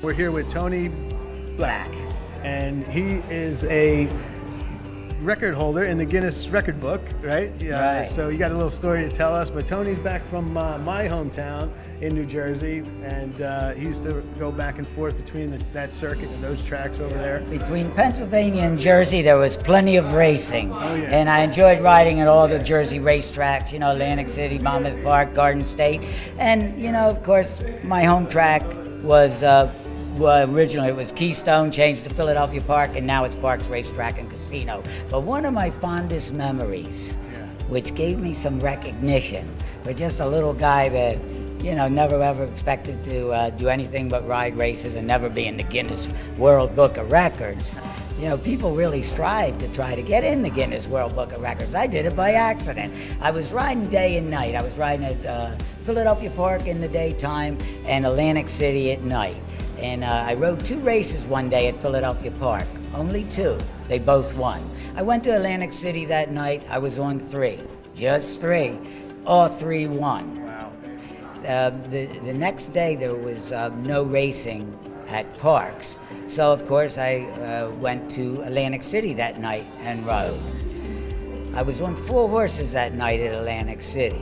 We're here with Tony Black, and he is a record holder in the Guinness record book, right? Yeah. Right. So you got a little story to tell us, but Tony's back from my hometown in New Jersey, and he used to go back and forth between that circuit and those tracks over there. Between Pennsylvania and Jersey, there was plenty of racing. Oh, yeah. And I enjoyed riding at all the Jersey racetracks, Atlantic City, Monmouth Park, Garden State. And, of course, my home track was, originally it was Keystone, changed to Philadelphia Park, and now it's Parks Racetrack and Casino. But one of my fondest memories, which gave me some recognition for just a little guy that, never ever expected to do anything but ride races and never be in the Guinness World Book of Records. People really strive to try to get in the Guinness World Book of Records. I did it by accident. I was riding day and night. I was riding at Philadelphia Park in the daytime and Atlantic City at night. And I rode 2 races one day at Philadelphia Park, only 2. They both won. I went to Atlantic City that night. I was on 3, just 3. All 3 won. Wow. The next day there was no racing at Parks. So of course I went to Atlantic City that night and rode. I was on 4 horses that night at Atlantic City.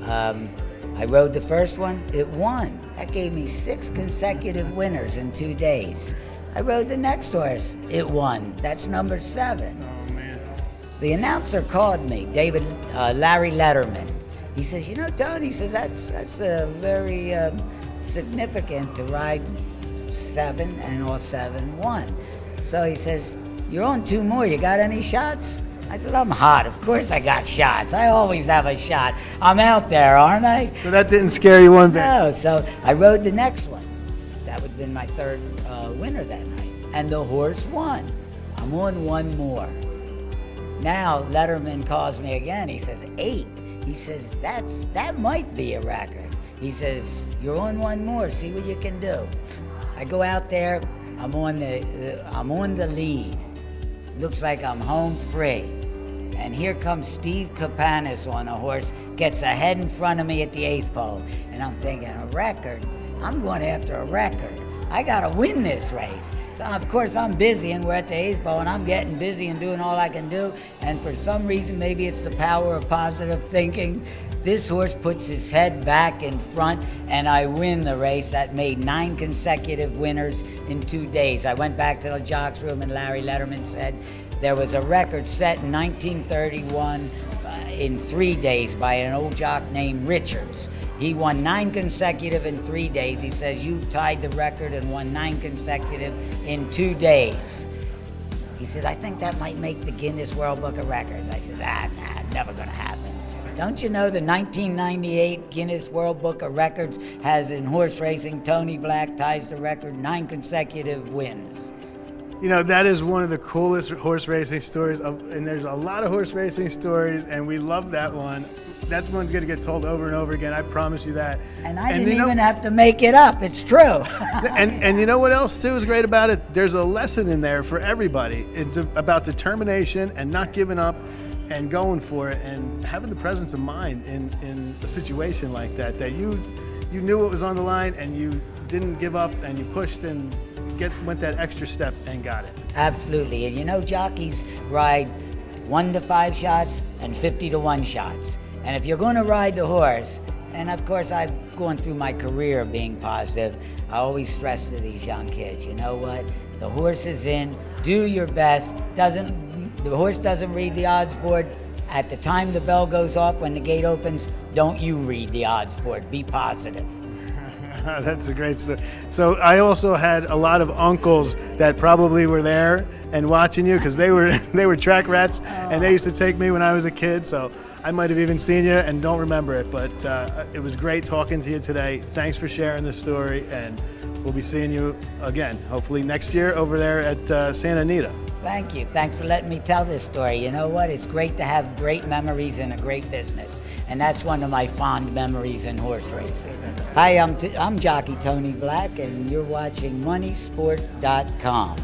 I rode the first one, it won. That gave me 6 consecutive winners in 2 days. I rode the next horse, it won. That's number 7. Oh, man. The announcer called me, Larry Letterman. He says, Tony, he says, that's very significant to ride 7 and all 7 won. So he says, you're on 2 more, you got any shots? I said, I'm hot. Of course I got shots. I always have a shot. I'm out there, aren't I? So that didn't scare you one bit? No. So I rode the next one. That would have been my 3rd winner that night. And the horse won. I'm on 1 more. Now Letterman calls me again. He says, 8. He says, that might be a record. He says, you're on 1 more. See what you can do. I go out there. I'm on the lead. Looks like I'm home free. And here comes Steve Kapanis on a horse, gets ahead in front of me at the 8th pole. And I'm thinking, a record? I'm going after a record. I gotta win this race. So of course I'm busy and we're at the 8th pole and I'm getting busy and doing all I can do. And for some reason, maybe it's the power of positive thinking, this horse puts his head back in front and I win the race. That made 9 consecutive winners in 2 days. I went back to the jocks room and Larry Letterman said there was a record set in 1931 in 3 days by an old jock named Richards. He won 9 consecutive in 3 days. He says, you've tied the record and won 9 consecutive in 2 days. He said, I think that might make the Guinness World Book of Records. I said, never gonna happen. Don't you know the 1998 Guinness World Book of Records has in horse racing, Tony Black ties the record, 9 consecutive wins. That is one of the coolest horse racing stories, and there's a lot of horse racing stories, and we love that one. That one's going to get told over and over again, I promise you that. And I didn't even have to make it up, it's true. and you know what else, too, is great about it? There's a lesson in there for everybody. It's about determination and not giving up and going for it and having the presence of mind in a situation like that you knew what was on the line and you didn't give up and you pushed and went that extra step and got it. Absolutely. And jockeys ride 1 to 5 shots and 50 to 1 shots. And if you're going to ride the horse, and of course I've gone through my career being positive, I always stress to these young kids, you know what? The horse is in, do your best. The horse doesn't read the odds board. At the time the bell goes off when the gate opens, don't you read the odds board. Be positive. That's a great story. So I also had a lot of uncles that probably were there and watching you because they were track rats and they used to take me when I was a kid. So I might have even seen you and don't remember it, but it was great talking to you today. Thanks for sharing this story, and we'll be seeing you again, hopefully next year over there at Santa Anita. Thank you. Thanks for letting me tell this story. You know what? It's great to have great memories in a great business. And that's one of my fond memories in horse racing. Hi, I'm jockey Tony Black, and you're watching Moneysport.com.